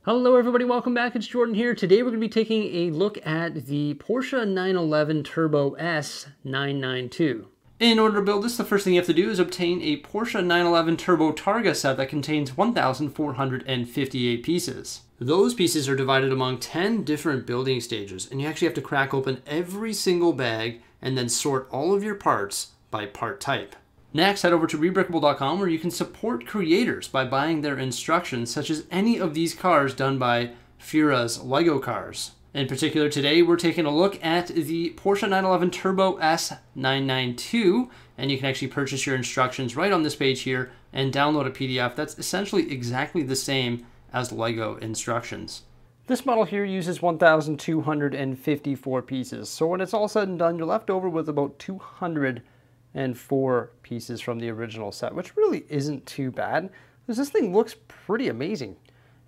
Hello everybody, welcome back. It's Jordan here. Today we're going to be taking a look at the Porsche 911 Turbo S 992. In order to build this, the first thing you have to do is obtain a Porsche 911 Turbo Targa set that contains 1,458 pieces. Those pieces are divided among 10 different building stages, and you actually have to crack open every single bag and then sort all of your parts by part type. Next, head over to Rebrickable.com where you can support creators by buying their instructions, such as any of these cars done by Fira's LEGO cars. In particular, today we're taking a look at the Porsche 911 Turbo S 992, and you can actually purchase your instructions right on this page here and download a PDF that's essentially exactly the same as LEGO instructions. This model here uses 1,254 pieces, so when it's all said and done, you're left over with about 204 pieces from the original set, which really isn't too bad, because this thing looks pretty amazing.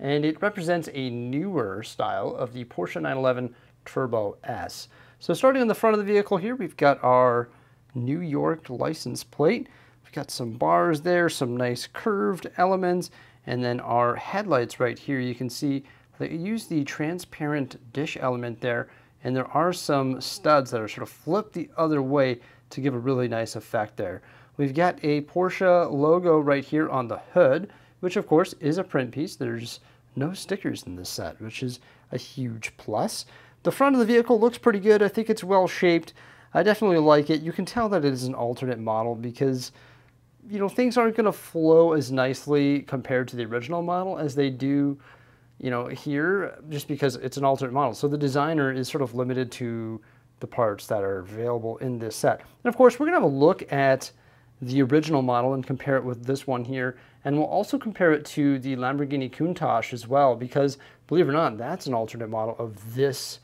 And it represents a newer style of the Porsche 911 Turbo S. So starting on the front of the vehicle here, we've got our New York license plate. We've got some bars there, some nice curved elements, and then our headlights right here. You can see that you use the transparent dish element there, and there are some studs that are sort of flipped the other way to give a really nice effect there. We've got a Porsche logo right here on the hood, which of course is a print piece. There's no stickers in this set, which is a huge plus. The front of the vehicle looks pretty good. I think it's well shaped. I definitely like it. You can tell that it is an alternate model because, you know, things aren't going to flow as nicely compared to the original model as they do, you know, here, just because it's an alternate model. So the designer is sort of limited to the parts that are available in this set. And of course, we're going to have a look at the original model and compare it with this one here. And we'll also compare it to the Lamborghini Countach as well, because believe it or not, that's an alternate model of this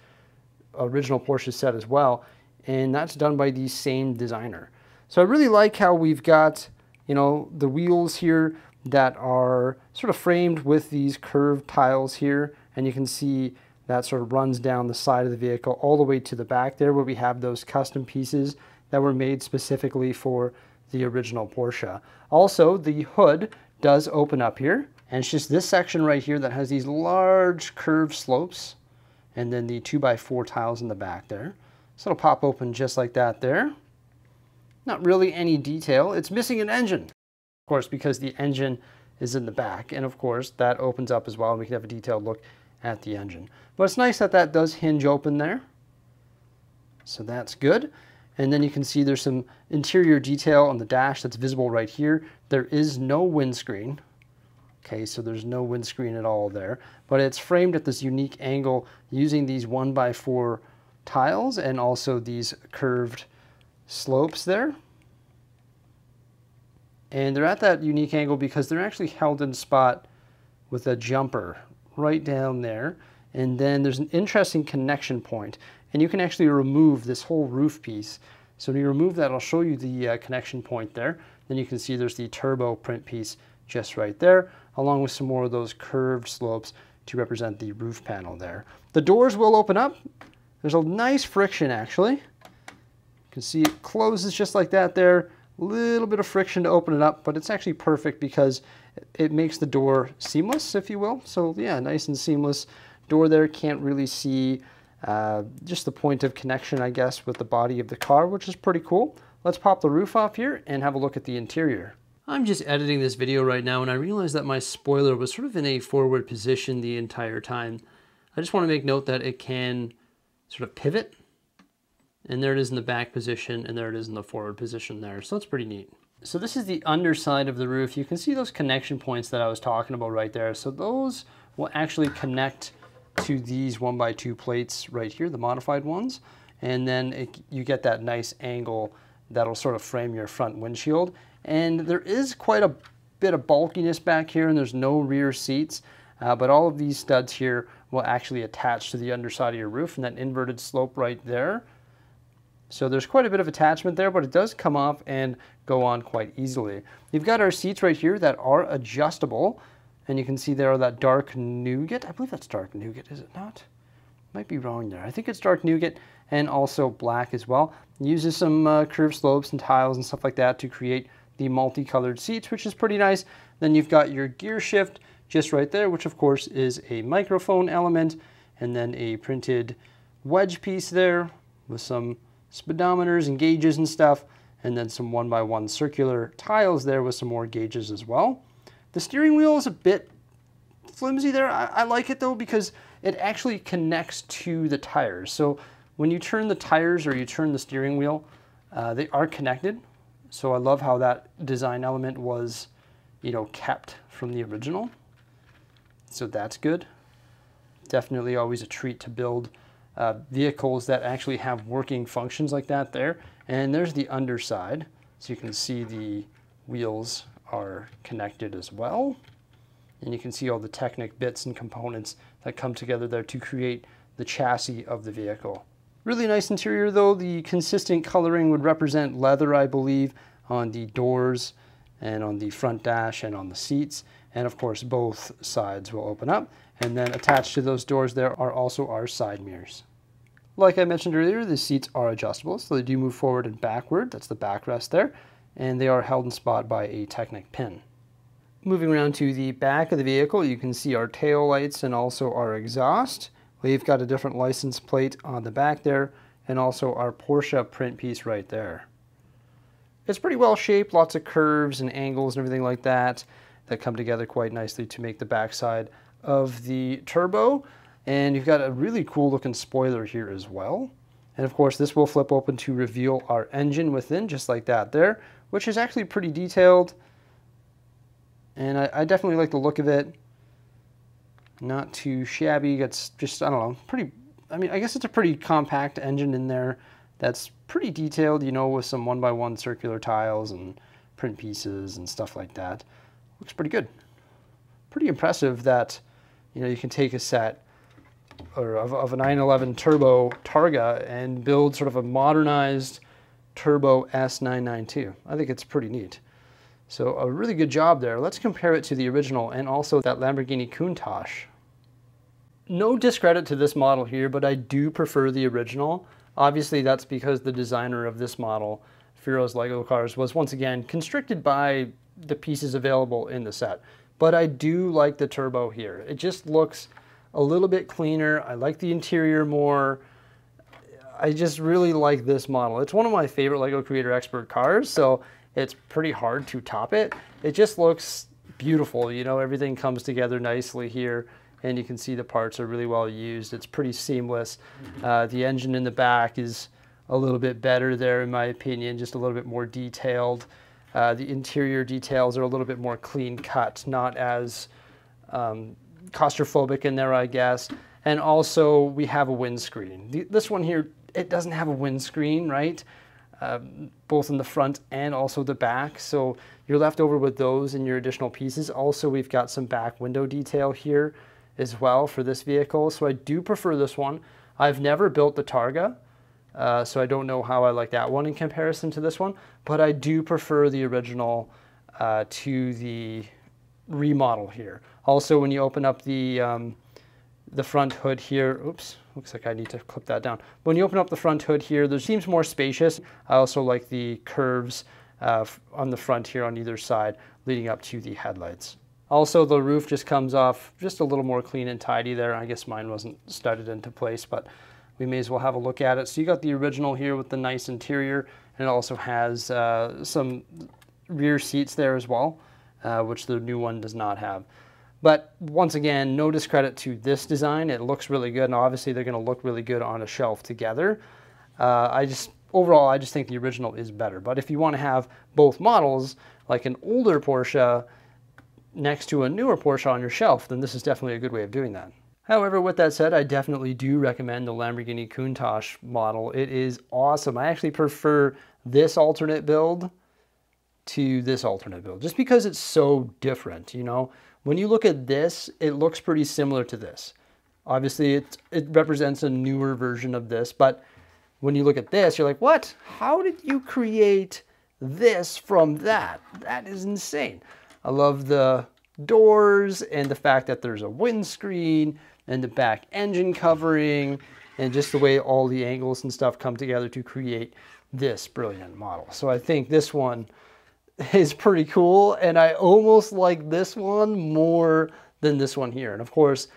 original Porsche set as well. And that's done by the same designer. So I really like how we've got, you know, the wheels here that are sort of framed with these curved tiles here. And you can see that sort of runs down the side of the vehicle all the way to the back there, where we have those custom pieces that were made specifically for the original Porsche. Also, the hood does open up here, and it's just this section right here that has these large curved slopes, and then the 2x4 tiles in the back there. So it'll pop open just like that there. Not really any detail. It's missing an engine, of course, because the engine is in the back, and of course that opens up as well, and we can have a detailed look at the engine. But it's nice that that does hinge open there. So that's good. And then you can see there's some interior detail on the dash that's visible right here. There is no windscreen. Okay, so there's no windscreen at all there. But it's framed at this unique angle using these 1x4 tiles and also these curved slopes there. And they're at that unique angle because they're actually held in spot with a jumper right down there, and then there's an interesting connection point, and you can actually remove this whole roof piece. So when you remove that, I'll show you the connection point there. Then you can see there's the turbo print piece just right there, along with some more of those curved slopes to represent the roof panel there. The doors will open up. There's a nice friction actually. You can see it closes just like that there. A little bit of friction to open it up, but it's actually perfect because it makes the door seamless, if you will. So yeah, nice and seamless door there. Can't really see just the point of connection, I guess, with the body of the car, which is pretty cool. Let's pop the roof off here and have a look at the interior. I'm just editing this video right now, and I realized that my spoiler was sort of in a forward position the entire time. I just want to make note that it can sort of pivot. And there it is in the back position, and there it is in the forward position there. So that's pretty neat. So this is the underside of the roof. You can see those connection points that I was talking about right there. So those will actually connect to these 1x2 plates right here, the modified ones. And then you get that nice angle that'll sort of frame your front windshield. And there is quite a bit of bulkiness back here, and there's no rear seats. But all of these studs here will actually attach to the underside of your roof, and that inverted slope right there. So there's quite a bit of attachment there, but it does come off and go on quite easily. You've got our seats right here that are adjustable, and you can see there that dark nougat. I believe that's dark nougat, is it not? Might be wrong there. I think it's dark nougat and also black as well. It uses some curved slopes and tiles and stuff like that to create the multicolored seats, which is pretty nice. Then you've got your gear shift just right there, which of course is a microphone element, and then a printed wedge piece there with some speedometers and gauges and stuff, and then some 1x1 circular tiles there with some more gauges as well. The steering wheel is a bit flimsy there. I like it though because it actually connects to the tires. So when you turn the tires or you turn the steering wheel, they are connected. So I love how that design element was, you know, kept from the original. So that's good. Definitely always a treat to build vehicles that actually have working functions like that there. And there's the underside. So you can see the wheels are connected as well. And you can see all the Technic bits and components that come together there to create the chassis of the vehicle. Really nice interior though. The consistent coloring would represent leather, I believe, on the doors and on the front dash and on the seats. And of course, both sides will open up. And then attached to those doors there are also our side mirrors. Like I mentioned earlier, the seats are adjustable, so they do move forward and backward. That's the backrest there. And they are held in spot by a Technic pin. Moving around to the back of the vehicle, you can see our tail lights and also our exhaust. We've got a different license plate on the back there, and also our Porsche print piece right there. It's pretty well shaped, lots of curves and angles and everything like that come together quite nicely to make the backside of the turbo. And you've got a really cool looking spoiler here as well. And of course this will flip open to reveal our engine within, just like that there, which is actually pretty detailed. And I definitely like the look of it. Not too shabby. It's just, I don't know, pretty, I mean, I guess it's a pretty compact engine in there that's pretty detailed, you know, with some 1x1 circular tiles and print pieces and stuff like that. Looks pretty good. Pretty impressive that, you know, you can take a set of a 911 Turbo Targa and build sort of a modernized Turbo S992. I think it's pretty neat. So a really good job there. Let's compare it to the original and also that Lamborghini Countach. No discredit to this model here, but I do prefer the original. Obviously that's because the designer of this model, Firo's Lego Cars, was once again constricted by the pieces available in the set. But I do like the turbo here. It just looks a little bit cleaner. I like the interior more. I just really like this model. It's one of my favorite LEGO Creator Expert cars, so it's pretty hard to top it. It just looks beautiful. You know, everything comes together nicely here, and you can see the parts are really well used. It's pretty seamless. The engine in the back is a little bit better there, in my opinion, just a little bit more detailed. The interior details are a little bit more clean cut, not as claustrophobic in there, I guess. And also we have a windscreen. This one here, it doesn't have a windscreen, right? Both in the front and also the back. So you're left over with those in your additional pieces. Also, we've got some back window detail here as well for this vehicle. So I do prefer this one. I've never built the Targa, so I don't know how I like that one in comparison to this one, but I do prefer the original to the remodel here. Also, when you open up the front hood here, oops, looks like I need to clip that down. When you open up the front hood here, there seems more spacious. I also like the curves on the front here on either side leading up to the headlights. Also, the roof just comes off just a little more clean and tidy there. I guess mine wasn't studded into place, but we may as well have a look at it. So you got the original here with the nice interior, and it also has some rear seats there as well, which the new one does not have. But once again, no discredit to this design. It looks really good, and obviously they're going to look really good on a shelf together. Overall, I just think the original is better. But if you want to have both models, like an older Porsche next to a newer Porsche on your shelf, then this is definitely a good way of doing that. However, with that said, I definitely do recommend the Lamborghini Countach model. It is awesome. I actually prefer this alternate build to this alternate build, just because it's so different, you know? When you look at this, it looks pretty similar to this. Obviously, it represents a newer version of this, but when you look at this, you're like, what? How did you create this from that? That is insane. I love the doors and the fact that there's a windscreen and the back engine covering and just the way all the angles and stuff come together to create this brilliant model. So I think this one is pretty cool, and I almost like this one more than this one here. And of course,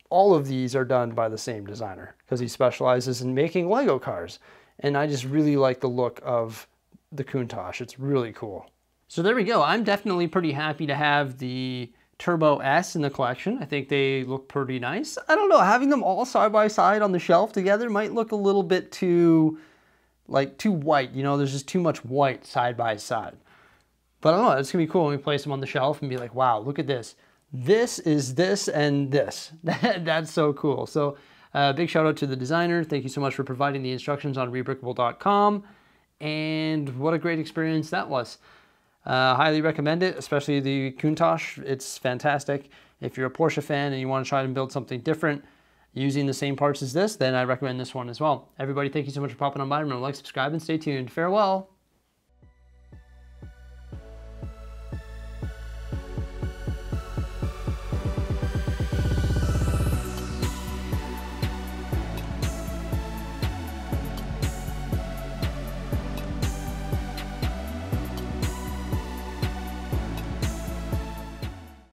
all of these are done by the same designer because he specializes in making Lego cars. And I just really like the look of the Countach. It's really cool. So there we go. I'm definitely pretty happy to have the Turbo S in the collection. I think they look pretty nice. I don't know, having them all side by side on the shelf together might look a little bit too white. You know, there's just too much white side by side. But I don't know, it's gonna be cool when we place them on the shelf and be like, wow, look at this. This is this and this. That's so cool. So big shout out to the designer. Thank you so much for providing the instructions on rebrickable.com. And what a great experience that was. Highly recommend it, especially the Countach. It's fantastic. If you're a Porsche fan and you want to try and build something different using the same parts as this, then I recommend this one as well. Everybody, thank you so much for popping on by. Remember to like, subscribe, and stay tuned. Farewell.